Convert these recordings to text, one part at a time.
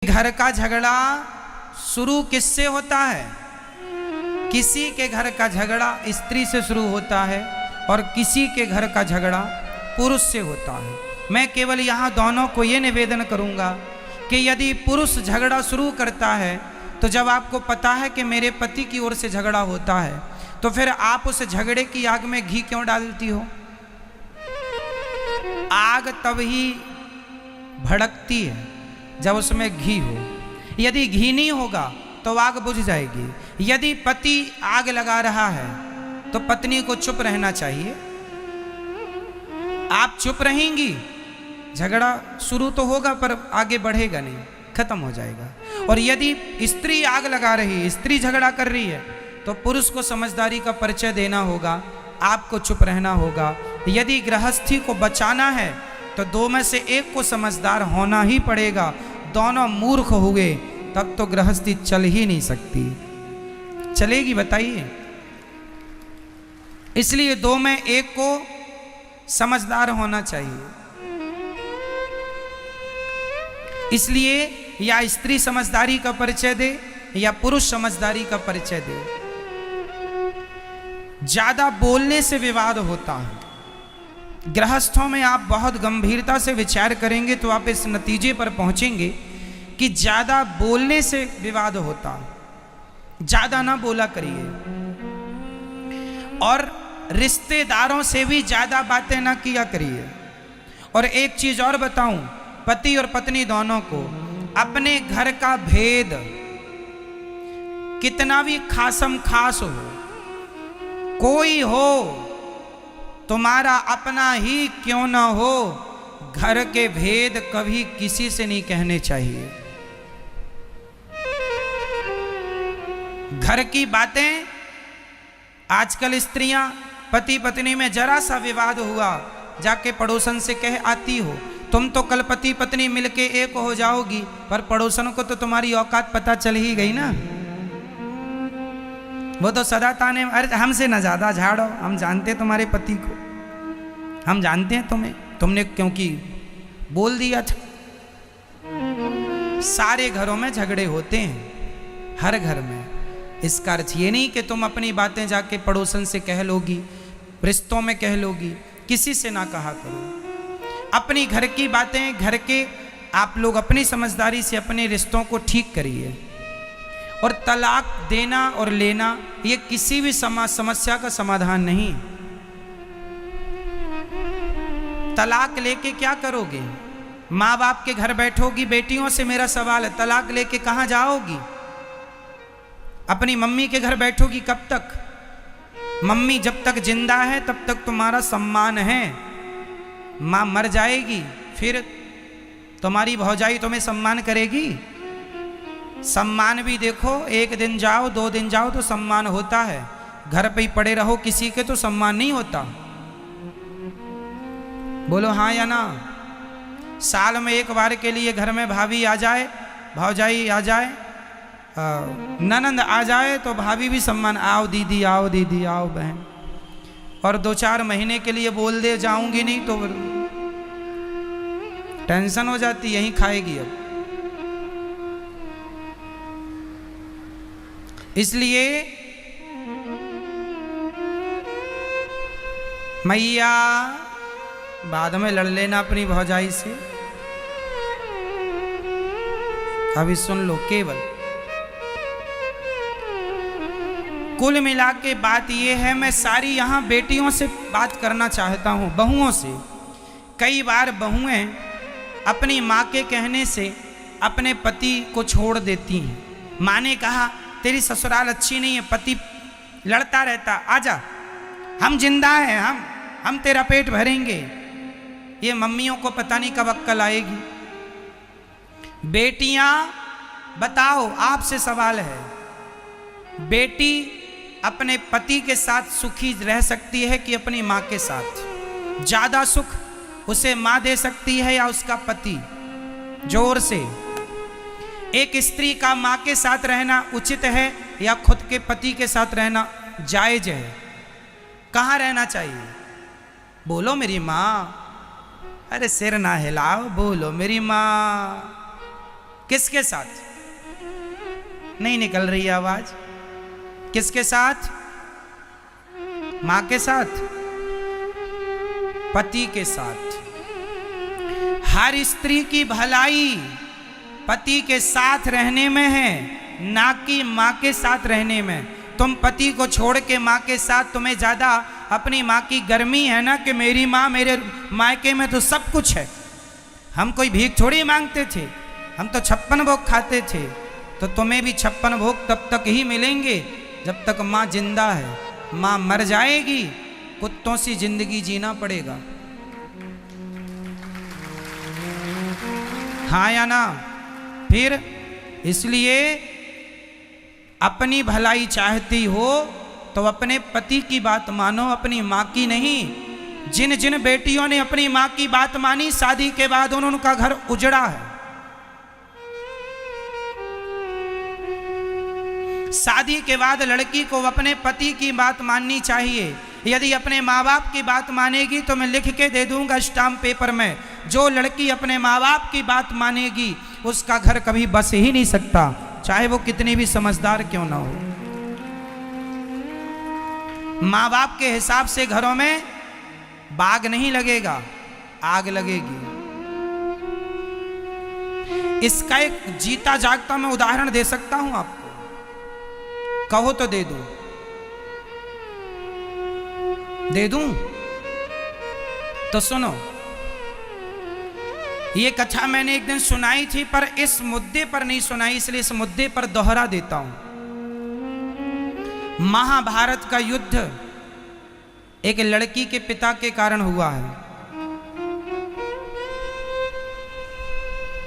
घर का झगड़ा शुरू किससे होता है? किसी के घर का झगड़ा स्त्री से शुरू होता है और किसी के घर का झगड़ा पुरुष से होता है। मैं केवल यहाँ दोनों को ये निवेदन करूँगा कि यदि पुरुष झगड़ा शुरू करता है तो जब आपको पता है कि मेरे पति की ओर से झगड़ा होता है तो फिर आप उस झगड़े की आग में घी क्यों डालती हो? आग तब ही भड़कती है जब उसमें घी हो। यदि घी नहीं होगा तो आग बुझ जाएगी। यदि पति आग लगा रहा है तो पत्नी को चुप रहना चाहिए। आप चुप रहेंगी, झगड़ा शुरू तो होगा पर आगे बढ़ेगा नहीं, खत्म हो जाएगा। और यदि स्त्री आग लगा रही है, स्त्री झगड़ा कर रही है, तो पुरुष को समझदारी का परिचय देना होगा, आपको चुप रहना होगा। यदि गृहस्थी को बचाना है तो दो में से एक को समझदार होना ही पड़ेगा। दोनों मूर्ख हुए तब तो गृहस्थी चल ही नहीं सकती। चलेगी बताइए? इसलिए दो में एक को समझदार होना चाहिए। इसलिए या स्त्री समझदारी का परिचय दे या पुरुष समझदारी का परिचय दे। ज्यादा बोलने से विवाद होता है। गृहस्थों में आप बहुत गंभीरता से विचार करेंगे तो आप इस नतीजे पर पहुंचेंगे कि ज्यादा बोलने से विवाद होता है। ज्यादा ना बोला करिए और रिश्तेदारों से भी ज्यादा बातें ना किया करिए। और एक चीज और बताऊं, पति और पत्नी दोनों को अपने घर का भेद कितना भी खासम खास हो, कोई हो, तुम्हारा अपना ही क्यों ना हो, घर के भेद कभी किसी से नहीं कहने चाहिए। घर की बातें, आजकल स्त्रियां पति पत्नी में जरा सा विवाद हुआ जाके पड़ोसन से कह आती हो, तुम तो कल पति पत्नी मिलके एक हो जाओगी, पर पड़ोसन को तो तुम्हारी औकात पता चल ही गई ना। वो तो सदा ताने, अरे हमसे ना ज्यादा झाड़ो, हम जानते तुम्हारे पति को, हम जानते हैं तुम्हें, तुमने क्योंकि बोल दिया था। सारे घरों में झगड़े होते हैं, हर घर में। इसका अर्थ ये नहीं कि तुम अपनी बातें जाके पड़ोसन से कह लोगी, रिश्तों में कह लोगी, किसी से ना कहा करो। अपनी घर की बातें घर के आप लोग अपनी समझदारी से अपने रिश्तों को ठीक करिए। और तलाक देना और लेना ये किसी भी समस्या का समाधान नहीं। तलाक लेके क्या करोगे? माँ बाप के घर बैठोगी? बेटियों से मेरा सवाल है, तलाक लेके कहाँ जाओगी? अपनी मम्मी के घर बैठोगी कब तक? मम्मी जब तक जिंदा है तब तक तुम्हारा सम्मान है। माँ मर जाएगी फिर तुम्हारी भौजाई तुम्हें सम्मान करेगी? सम्मान भी देखो, एक दिन जाओ 2 दिन जाओ तो सम्मान होता है, घर पे ही पड़े रहो किसी के तो सम्मान नहीं होता। बोलो हाँ या ना? साल में एक बार के लिए घर में भाभी आ जाए, भौजाई आ जाए, ननंद आ जाए तो भाभी भी सम्मान, आओ दीदी आओ, दीदी आओ बहन। और 2-4 महीने के लिए बोल दे जाऊंगी नहीं तो टेंशन हो जाती, यहीं खाएगी अब। इसलिए मैया बाद में लड़ लेना अपनी भौजाई से। अभी सुन लो, केवल कुल मिला के बात यह है, मैं सारी यहाँ बेटियों से बात करना चाहता हूँ, बहुओं से। कई बार बहुएं अपनी माँ के कहने से अपने पति को छोड़ देती हैं। माँ ने कहा तेरी ससुराल अच्छी नहीं है, पति लड़ता रहता, आजा, हम जिंदा हैं, हम तेरा पेट भरेंगे। ये मम्मियों को पता नहीं कब अक्ल आएगी। बेटियां बताओ, आपसे सवाल है, बेटी अपने पति के साथ सुखी रह सकती है कि अपनी माँ के साथ? ज्यादा सुख उसे माँ दे सकती है या उसका पति? जोर से। एक स्त्री का माँ के साथ रहना उचित है या खुद के पति के साथ रहना जायज है? कहाँ रहना चाहिए? बोलो मेरी माँ। अरे सिर ना हिलाओ, बोलो मेरी माँ। किसके साथ? नहीं निकल रही आवाज। किसके साथ? मां के साथ, पति के साथ। हर स्त्री की भलाई पति के साथ रहने में है, ना कि मां के साथ रहने में। तुम पति को छोड़ के मां के साथ, तुम्हें ज्यादा अपनी मां की गर्मी है ना कि मेरी मां, मेरे मायके में तो सब कुछ है। हम कोई भीख थोड़ी मांगते थे, हम तो 56 भोग खाते थे। तो तुम्हें भी 56 भोग तब तक ही मिलेंगे जब तक मां जिंदा है। मां मर जाएगी, कुत्तों सी जिंदगी जीना पड़ेगा। हाँ या ना? फिर इसलिए अपनी भलाई चाहती हो तो अपने पति की बात मानो, अपनी मां की नहीं। जिन जिन बेटियों ने अपनी मां की बात मानी, शादी के बाद उनका घर उजड़ा है। शादी के बाद लड़की को अपने पति की बात माननी चाहिए। यदि अपने माँ बाप की बात मानेगी तो मैं लिख के दे दूंगा स्टाम्प पेपर में, जो लड़की अपने माँ बाप की बात मानेगी उसका घर कभी बस ही नहीं सकता, चाहे वो कितनी भी समझदार क्यों ना हो। माँ बाप के हिसाब से घरों में बाग नहीं लगेगा, आग लगेगी। इसका एक जीता जागता मैं उदाहरण दे सकता हूं आपको, कहो तो दे दूं? दे दूं? तो सुनो, ये कथा मैंने एक दिन सुनाई थी, पर इस मुद्दे पर नहीं सुनाई, इसलिए इस मुद्दे पर दोहरा देता हूं। महाभारत का युद्ध एक लड़की के पिता के कारण हुआ है।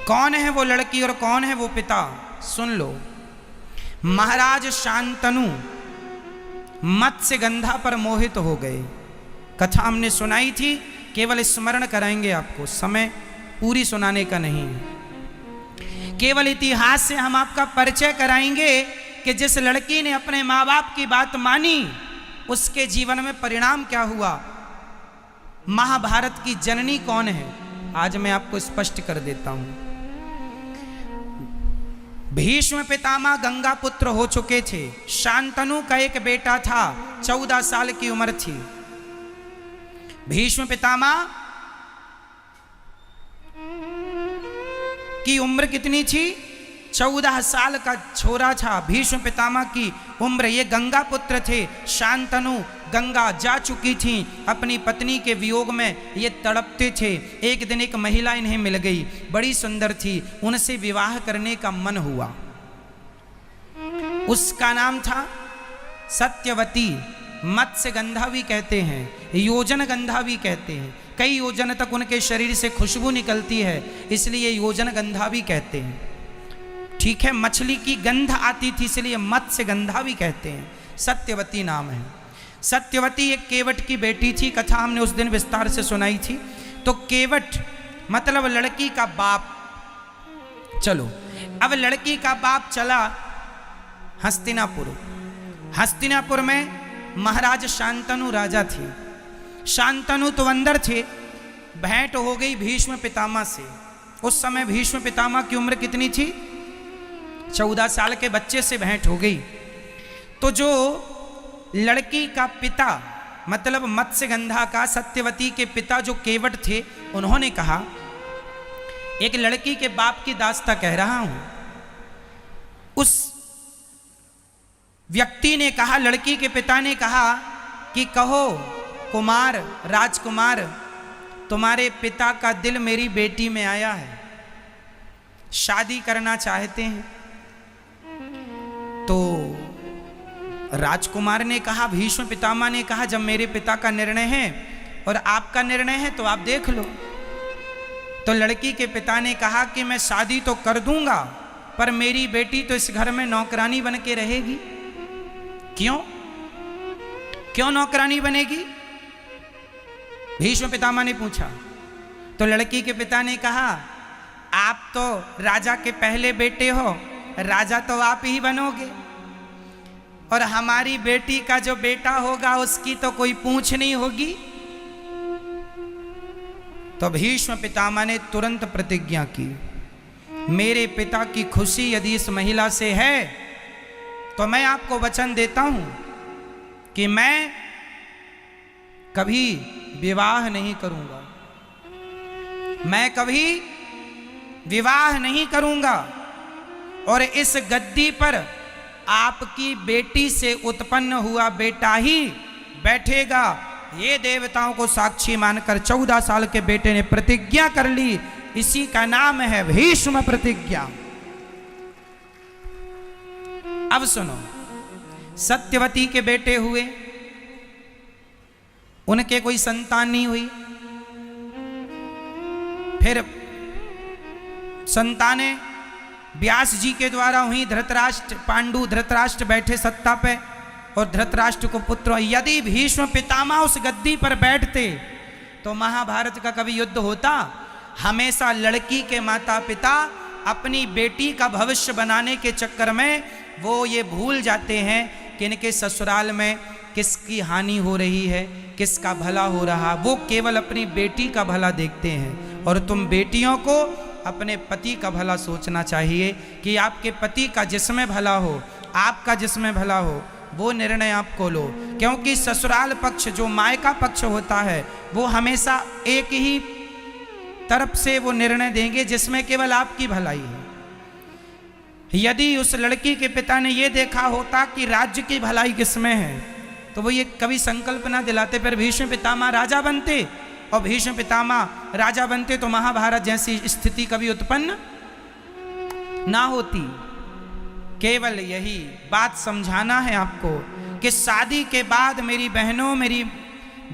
कौन है वो लड़की और कौन है वो पिता? सुन लो। महाराज शांतनु मत्स्यगंधा पर मोहित हो गए। कथा हमने सुनाई थी, केवल स्मरण कराएंगे आपको, समय पूरी सुनाने का नहीं है। केवल इतिहास से हम आपका परिचय कराएंगे कि जिस लड़की ने अपने माँ बाप की बात मानी उसके जीवन में परिणाम क्या हुआ। महाभारत की जननी कौन है आज मैं आपको स्पष्ट कर देता हूं। भीष्म पितामह गंगा पुत्र हो चुके थे। शांतनु का एक बेटा था, 14 साल की उम्र थी। भीष्म पितामह की उम्र कितनी थी? 14 साल का छोरा था भीष्म पितामह की उम्र। ये गंगा पुत्र थे। शांतनु गंगा जा चुकी थी, अपनी पत्नी के वियोग में ये तड़पते थे। एक दिन एक महिला इन्हें मिल गई, बड़ी सुंदर थी, उनसे विवाह करने का मन हुआ। उसका नाम था सत्यवती। मत्स्यगंधा भी कहते हैं, योजन गंधा भी कहते हैं। कई योजन तक उनके शरीर से खुशबू निकलती है, इसलिए योजन गंधा भी कहते हैं। ठीक है, मछली की गंध आती थी इसलिए मत्स्यगंधा भी कहते हैं। सत्यवती नाम है। सत्यवती एक केवट की बेटी थी, कथा हमने उस दिन विस्तार से सुनाई थी। तो केवट मतलब लड़की का बाप। चलो, अब लड़की का बाप चला हस्तिनापुर। हस्तिनापुर में महाराज शांतनु राजा थे। शांतनु तो अंदर थे। भेंट हो गई भीष्म पितामह से। उस समय भीष्म पितामह की उम्र कितनी थी? 14 साल के बच्चे से भेंट हो गई। तो जो लड़की का पिता मतलब मत्स्यगंधा का, सत्यवती के पिता जो केवट थे, उन्होंने कहा, एक लड़की के बाप की दास्ता कह रहा हूं। उस व्यक्ति ने कहा, लड़की के पिता ने कहा कि कहो कुमार, राजकुमार, तुम्हारे पिता का दिल मेरी बेटी में आया है, शादी करना चाहते हैं। तो राजकुमार ने कहा, भीष्म पितामह ने कहा, जब मेरे पिता का निर्णय है और आपका निर्णय है तो आप देख लो। तो लड़की के पिता ने कहा कि मैं शादी तो कर दूंगा, पर मेरी बेटी तो इस घर में नौकरानी बन के रहेगी। क्यों? क्यों नौकरानी बनेगी? भीष्म पितामह ने पूछा। तो लड़की के पिता ने कहा, आप तो राजा के पहले बेटे हो, राजा तो आप ही बनोगे, और हमारी बेटी का जो बेटा होगा उसकी तो कोई पूछ नहीं होगी। तो भीष्म पितामह ने तुरंत प्रतिज्ञा की, मेरे पिता की खुशी यदि इस महिला से है तो मैं आपको वचन देता हूं कि मैं कभी विवाह नहीं करूंगा, मैं कभी विवाह नहीं करूंगा और इस गद्दी पर आपकी बेटी से उत्पन्न हुआ बेटा ही बैठेगा। ये देवताओं को साक्षी मानकर 14 साल के बेटे ने प्रतिज्ञा कर ली। इसी का नाम है भीष्म प्रतिज्ञा। अब सुनो, सत्यवती के बेटे हुए, उनके कोई संतान नहीं हुई। फिर संतानें व्यास जी के द्वारा हुई। धृतराष्ट्र, पांडु धृतराष्ट्र बैठे सत्ता पे और धृतराष्ट्र को पुत्र। यदि भीष्म पितामह उस गद्दी पर बैठते तो महाभारत का कभी युद्ध होता? हमेशा लड़की के माता पिता अपनी बेटी का भविष्य बनाने के चक्कर में वो ये भूल जाते हैं कि इनके ससुराल में किसकी हानि हो रही है, किसका भला हो रहा। वो केवल अपनी बेटी का भला देखते हैं। और तुम बेटियों को अपने पति का भला सोचना चाहिए कि आपके पति का जिसमें भला हो, आपका जिसमें भला हो, वो निर्णय आपको लो। क्योंकि ससुराल पक्ष जो मायका पक्ष होता है वो हमेशा एक ही तरफ से वो निर्णय देंगे जिसमें केवल आपकी भलाई है। यदि उस लड़की के पिता ने ये देखा होता कि राज्य की भलाई किसमें है तो वो ये कभी संकल्प ना दिलाते, पर भीष्म पितामह राजा बनते। और भीष्म पितामह राजा बनते तो महाभारत जैसी स्थिति कभी उत्पन्न ना होती। केवल यही बात समझाना है आपको कि शादी के बाद मेरी बहनों, मेरी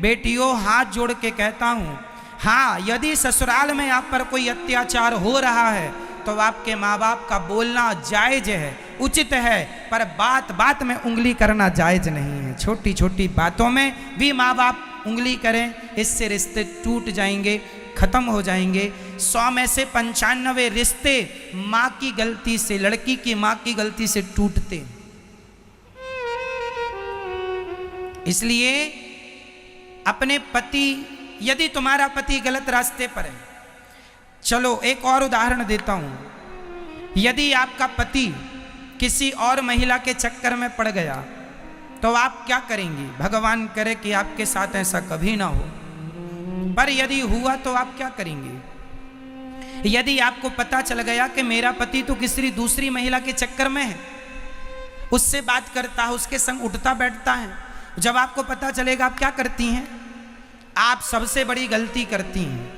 बेटियों, हाथ जोड़ के कहता हूं, हाँ, यदि ससुराल में आप पर कोई अत्याचार हो रहा है तो आपके माँ बाप का बोलना जायज है, उचित है, पर बात बात में उंगली करना जायज नहीं है। छोटी छोटी बातों में भी माँ बाप उंगली करें, इससे रिश्ते टूट जाएंगे, खत्म हो जाएंगे। 100 में से 95 रिश्ते माँ की गलती से, लड़की की माँ की गलती से टूटते। इसलिए अपने पति, यदि तुम्हारा पति गलत रास्ते पर है, चलो एक और उदाहरण देता हूं। यदि आपका पति किसी और महिला के चक्कर में पड़ गया तो आप क्या करेंगी? भगवान करे कि आपके साथ ऐसा कभी ना हो, पर यदि हुआ तो आप क्या करेंगे? यदि आपको पता चल गया कि मेरा पति तो किसी दूसरी महिला के चक्कर में है, उससे बात करता है, उसके संग उठता बैठता है, जब आपको पता चलेगा आप क्या करती हैं? आप सबसे बड़ी गलती करती हैं।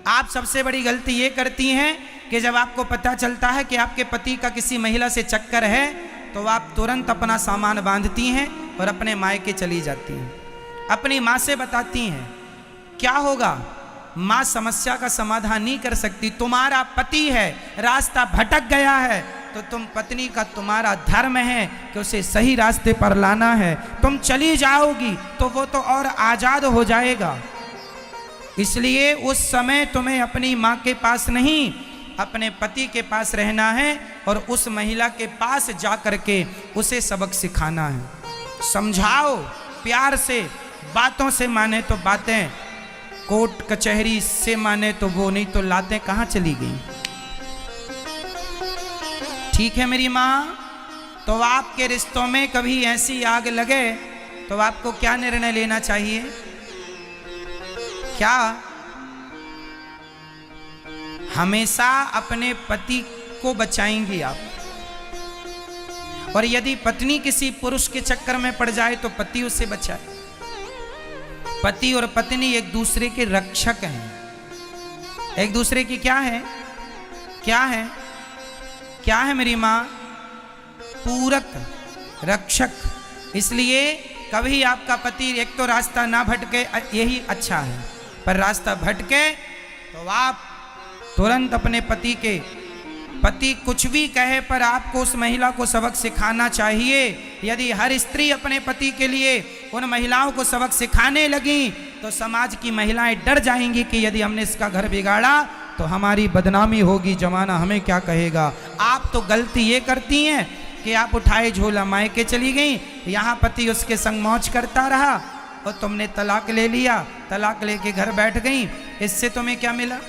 आप सबसे बड़ी गलती ये करती हैं कि जब आपको पता चलता है कि आपके पति का किसी महिला से चक्कर है तो आप तुरंत अपना सामान बांधती हैं और अपने मायके चली जाती हैं। अपनी माँ से बताती हैं। क्या होगा? माँ समस्या का समाधान नहीं कर सकती। तुम्हारा पति है, रास्ता भटक गया है तो तुम पत्नी का, तुम्हारा धर्म है कि उसे सही रास्ते पर लाना है। तुम चली जाओगी तो वो तो और आज़ाद हो जाएगा। इसलिए उस समय तुम्हें अपनी माँ के पास नहीं, अपने पति के पास रहना है और उस महिला के पास जा कर के उसे सबक सिखाना है। समझाओ प्यार से, बातों से माने तो बातें, कोर्ट कचहरी से माने तो वो, नहीं तो लातें कहाँ चली गई। ठीक है मेरी माँ? तो आपके रिश्तों में कभी ऐसी आग लगे तो आपको क्या निर्णय लेना चाहिए? क्या हमेशा अपने पति को बचाएंगी आप? और यदि पत्नी किसी पुरुष के चक्कर में पड़ जाए तो पति उसे बचाए। पति और पत्नी एक दूसरे के रक्षक हैं। एक दूसरे की क्या है? क्या है? क्या है मेरी माँ? पूरक, रक्षक। इसलिए कभी आपका पति एक तो रास्ता ना भटके, यही अच्छा है, पर रास्ता भटके तो आप तुरंत अपने पति कुछ भी कहे पर आपको उस महिला को सबक सिखाना चाहिए। यदि हर स्त्री अपने पति के लिए उन महिलाओं को सबक सिखाने लगी तो समाज की महिलाएं डर जाएंगी कि यदि हमने इसका घर बिगाड़ा तो हमारी बदनामी होगी, जमाना हमें क्या कहेगा। आप तो गलती ये करती हैं कि आप उठाए झोला मायके चली गई, यहाँ पति उसके संग मौज करता रहा और तुमने तलाक ले लिया, तलाक लेके घर बैठ गई। इससे तुम्हें क्या मिला?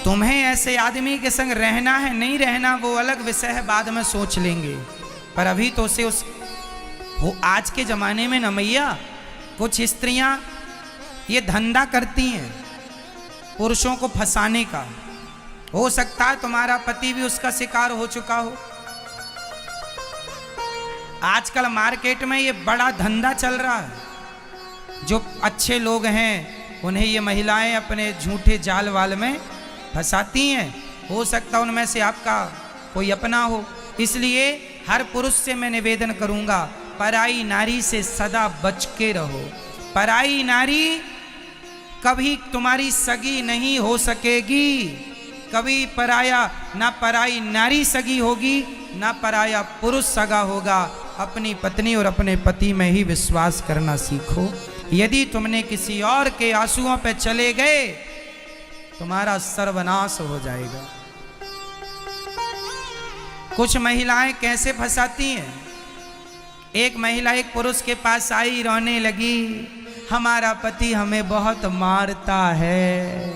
तुम्हें ऐसे आदमी के संग रहना है नहीं रहना वो अलग विषय है, बाद में सोच लेंगे। पर अभी तो उसे वो आज के ज़माने में न मैया कुछ स्त्रियां ये धंधा करती हैं पुरुषों को फंसाने का। हो सकता है तुम्हारा पति भी उसका शिकार हो चुका हो। आजकल मार्केट में ये बड़ा धंधा चल रहा है। जो अच्छे लोग हैं उन्हें ये महिलाएं अपने झूठे जाल वाल में फंसाती हैं। हो सकता उनमें से आपका कोई अपना हो। इसलिए हर पुरुष से मैं निवेदन करूंगा, पराई नारी से सदा बच के रहो। पराई नारी कभी तुम्हारी सगी नहीं हो सकेगी। कभी ना पराई नारी सगी होगी, ना पराया पुरुष सगा होगा। अपनी पत्नी और अपने पति में ही विश्वास करना सीखो। यदि तुमने किसी और के आंसुओं पे चले गए तुम्हारा सर्वनाश हो जाएगा। कुछ महिलाएं कैसे फंसाती हैं। एक महिला एक पुरुष के पास आई, रोने लगी, हमारा पति हमें बहुत मारता है।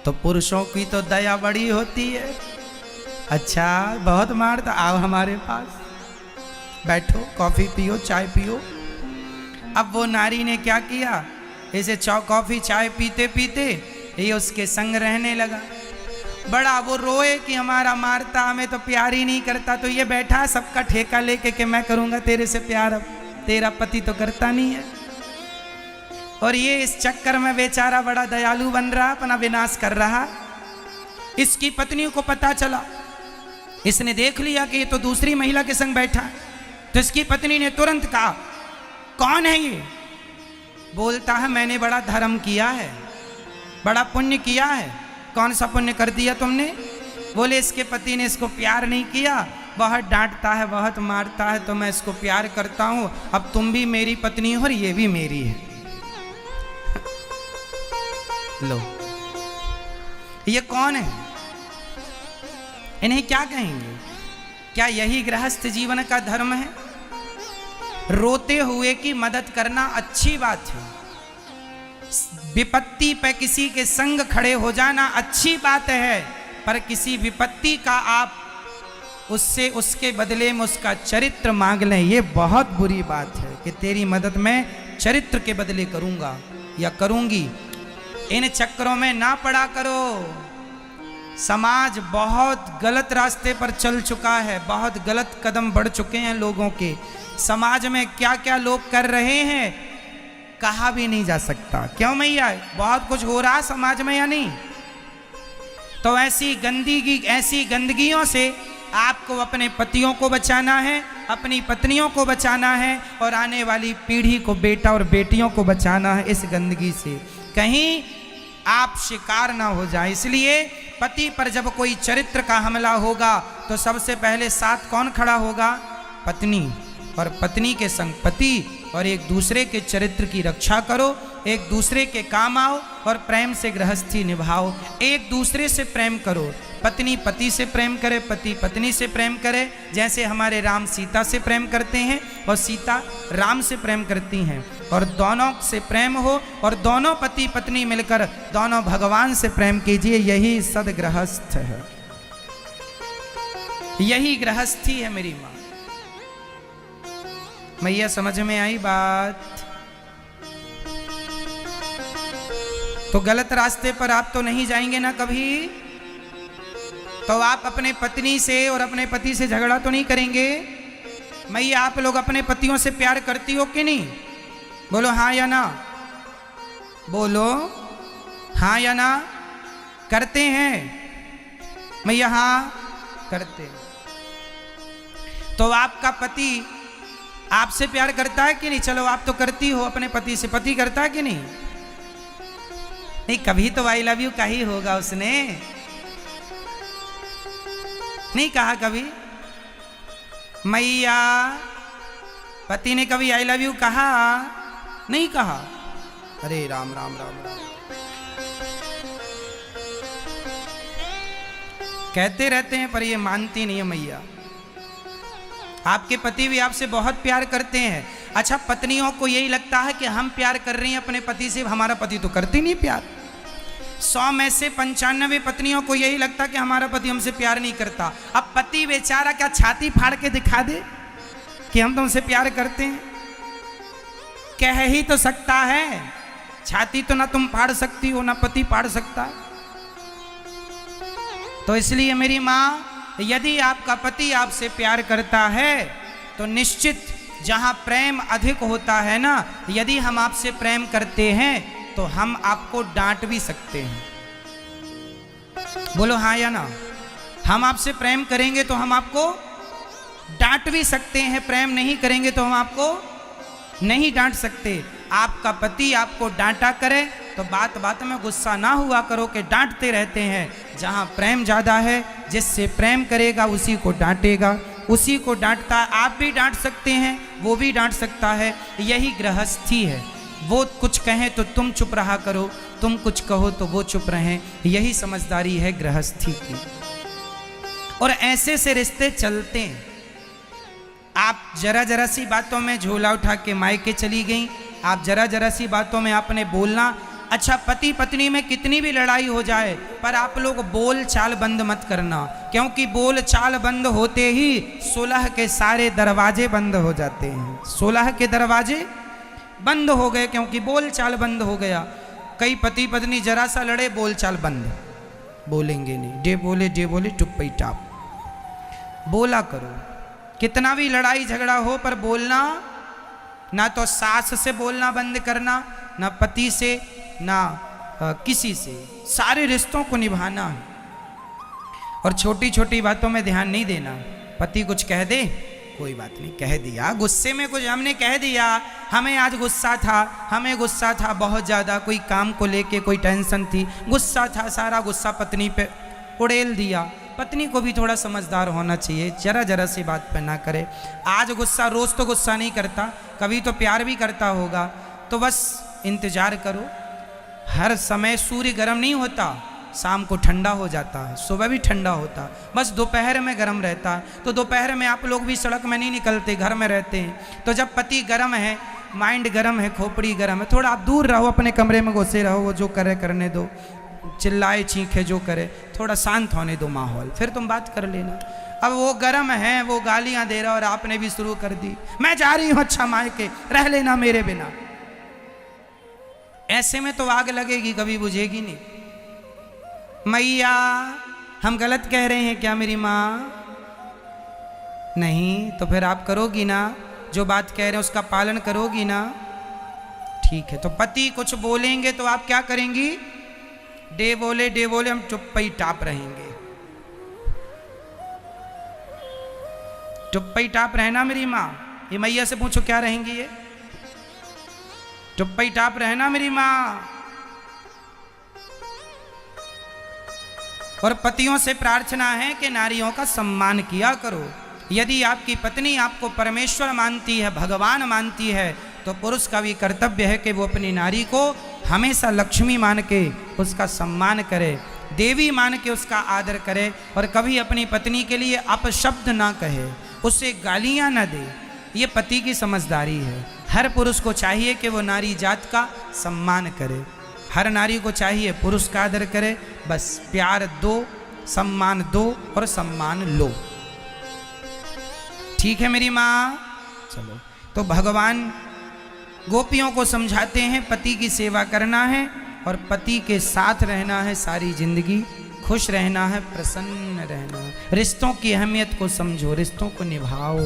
तो पुरुषों की तो दया बड़ी होती है। अच्छा बहुत मारता, आओ हमारे पास बैठो, कॉफी पियो, चाय पियो। अब वो नारी ने क्या किया, इसे कॉफी चाय पीते पीते ये उसके संग रहने लगा। बड़ा वो रोए कि हमारा मारता, हमें तो प्यार ही नहीं करता। तो ये बैठा सबका ठेका लेके कि मैं करूंगा तेरे से प्यार, अब तेरा पति तो करता नहीं है। और ये इस चक्कर में बेचारा बड़ा दयालु बन रहा, अपना विनाश कर रहा। इसकी पत्नी को पता चला, इसने देख लिया कि ये तो दूसरी महिला के संग बैठा है। तो इसकी पत्नी ने तुरंत कहा, कौन है ये? बोलता है मैंने बड़ा धर्म किया है, बड़ा पुण्य किया है। कौन सा पुण्य कर दिया तुमने? बोले इसके पति ने इसको प्यार नहीं किया, बहुत डांटता है, बहुत मारता है, तो मैं इसको प्यार करता हूं। अब तुम भी मेरी पत्नी हो और ये भी मेरी है। लो ये कौन है? इन्हें क्या कहेंगे? क्या यही गृहस्थ जीवन का धर्म है? रोते हुए की मदद करना अच्छी बात है। विपत्ति पे किसी के संग खड़े हो जाना अच्छी बात है, पर किसी विपत्ति का आप उससे उसके बदले में उसका चरित्र मांग लें, ये बहुत बुरी बात है कि तेरी मदद मैं चरित्र के बदले करूंगा या करूंगी। इन चक्करों में ना पड़ा करो। समाज बहुत गलत रास्ते पर चल चुका है, बहुत गलत कदम बढ़ चुके हैं लोगों के। समाज में क्या क्या लोग कर रहे हैं कहा भी नहीं जा सकता। क्यों मैया, बहुत कुछ हो रहा समाज में या नहीं? तो ऐसी गंदगियों से आपको अपने पतियों को बचाना है, अपनी पत्नियों को बचाना है और आने वाली पीढ़ी को, बेटा और बेटियों को बचाना है इस गंदगी से। कहीं आप शिकार ना हो जाए। इसलिए पति पर जब कोई चरित्र का हमला होगा तो सबसे पहले साथ कौन खड़ा होगा? पत्नी। और पत्नी के संग पति, और एक दूसरे के चरित्र की रक्षा करो, एक दूसरे के काम आओ और प्रेम से गृहस्थी निभाओ। एक दूसरे से प्रेम करो। पत्नी पति से प्रेम करे, पति पत्नी से प्रेम करे। जैसे हमारे राम सीता से प्रेम करते हैं और सीता राम से प्रेम करती हैं, और दोनों से प्रेम हो और दोनों पति पत्नी मिलकर दोनों भगवान से प्रेम कीजिए। यही सदगृहस्थ है, यही गृहस्थी है मेरी माँ। मैया समझ में आई बात? तो गलत रास्ते पर आप तो नहीं जाएंगे ना कभी। तो आप अपने पत्नी से और अपने पति से झगड़ा तो नहीं करेंगे। मैया आप लोग अपने पतियों से प्यार करती हो कि नहीं? बोलो हाँ या ना, बोलो हाँ या ना। करते हैं मैया? हाँ करते। तो आपका पति आपसे प्यार करता है कि नहीं? चलो आप तो करती हो अपने पति से, पति करता है कि नहीं? नहीं, कभी तो आई लव यू का ही होगा उसने, नहीं कहा कभी? मैया पति ने कभी आई लव यू कहा? नहीं कहा। अरे राम राम राम राम। कहते रहते हैं पर ये मानती नहीं है मैया। आपके पति भी आपसे बहुत प्यार करते हैं। अच्छा, पत्नियों को यही लगता है कि हम प्यार कर रही हैं अपने पति से, हमारा पति तो करते नहीं प्यार। 100 में से 95 पत्नियों को यही लगता कि हमारा पति हमसे प्यार नहीं करता। अब पति बेचारा क्या छाती फाड़ के दिखा दे कि हम तुमसे प्यार करते हैं? कह ही तो सकता है, छाती तो ना तुम फाड़ सकती हो ना पति फाड़ सकता है। तो इसलिए मेरी माँ, यदि आपका पति आपसे प्यार करता है तो निश्चित जहाँ प्रेम अधिक होता है ना, यदि हम आपसे प्रेम करते हैं तो हम आपको डांट भी सकते हैं। बोलो हाँ या ना? हम आपसे प्रेम करेंगे तो हम आपको डांट भी सकते हैं, प्रेम नहीं करेंगे तो हम आपको नहीं डांट सकते। आपका पति आपको डांटा करे तो बात बात में गुस्सा ना हुआ करो कि डांटते रहते हैं। जहाँ प्रेम ज़्यादा है, जिससे प्रेम करेगा उसी को डांटेगा, उसी को डांटता है। आप भी डांट सकते हैं, वो भी डांट सकता है। यही गृहस्थी है। वो कुछ कहें तो तुम चुप रहा करो, तुम कुछ कहो तो वो चुप रहें। यही समझदारी है गृहस्थी की। और ऐसे से रिश्ते चलते हैं। आप जरा जरा सी बातों में झोला उठा के मायके चली गई, आप जरा जरा सी बातों में आपने बोलना। अच्छा, पति पत्नी में कितनी भी लड़ाई हो जाए, पर आप लोग बोल चाल बंद मत करना, क्योंकि बोल चाल बंद होते ही सुलह के सारे दरवाजे बंद हो जाते हैं। सुलह के दरवाजे बंद हो गए क्योंकि बोल चाल बंद हो गया। कई पति पत्नी जरा सा लड़े, बोल चाल बंद, बोलेंगे नहीं, डे बोले टुप्पी टाप। बोला करो, कितना भी लड़ाई झगड़ा हो पर बोलना। ना तो सास से बोलना बंद करना, ना पति से, ना किसी से। सारे रिश्तों को निभाना है और छोटी छोटी बातों में ध्यान नहीं देना। पति कुछ कह दे, कोई बात नहीं, कह दिया, गुस्से में कुछ हमने कह दिया, हमें आज गुस्सा था, हमें गुस्सा था बहुत ज़्यादा, कोई काम को लेके कोई टेंशन थी, गुस्सा था, सारा गुस्सा पत्नी पे उड़ेल दिया। पत्नी को भी थोड़ा समझदार होना चाहिए, जरा जरा सी बात पे ना करे। आज गुस्सा, रोज़ तो गुस्सा नहीं करता, कभी तो प्यार भी करता होगा। तो बस इंतज़ार करो। हर समय सूर्य गर्म नहीं होता, शाम को ठंडा हो जाता है, सुबह भी ठंडा होता, बस दोपहर में गर्म रहता है। तो दोपहर में आप लोग भी सड़क में नहीं निकलते, घर में रहते हैं। तो जब पति गर्म है, माइंड गर्म है, खोपड़ी गर्म है, थोड़ा आप दूर रहो, अपने कमरे में घुसे रहो, वो जो करे करने दो, चिल्लाए चीखे जो करे, थोड़ा शांत होने दो माहौल, फिर तुम बात कर लेना। अब वो गर्म है, वो गालियां दे रहा और आपने भी शुरू कर दी, मैं जा रही हूं अच्छा मायके, रह लेना मेरे बिना। ऐसे में तो आग लगेगी, कभी बुझेगी नहीं। मैया, हम गलत कह रहे हैं क्या मेरी माँ? नहीं, तो फिर आप करोगी ना, जो बात कह रहे हैं उसका पालन करोगी ना? ठीक है। तो पति कुछ बोलेंगे तो आप क्या करेंगी? डे बोले हम चुप्पी टाप रहेंगे। चुप्पी टाप रहना मेरी माँ। ये मैया से पूछो क्या रहेंगी ये? चुप्पी टाप रहना मेरी माँ। और पतियों से प्रार्थना है कि नारियों का सम्मान किया करो। यदि आपकी पत्नी आपको परमेश्वर मानती है, भगवान मानती है, तो पुरुष का भी कर्तव्य है कि वो अपनी नारी को हमेशा लक्ष्मी मान के उसका सम्मान करे, देवी मान के उसका आदर करे, और कभी अपनी पत्नी के लिए अपशब्द ना कहे, उसे गालियां ना दे। ये पति की समझदारी है। हर पुरुष को चाहिए कि वो नारी जात का सम्मान करे। हर नारी को चाहिए पुरुष का आदर करे। बस प्यार दो, सम्मान दो और सम्मान लो। ठीक है मेरी माँ? चलो, तो भगवान गोपियों को समझाते हैं पति की सेवा करना है और पति के साथ रहना है सारी जिंदगी, खुश रहना है, प्रसन्न रहना है। रिश्तों की अहमियत को समझो, रिश्तों को निभाओ।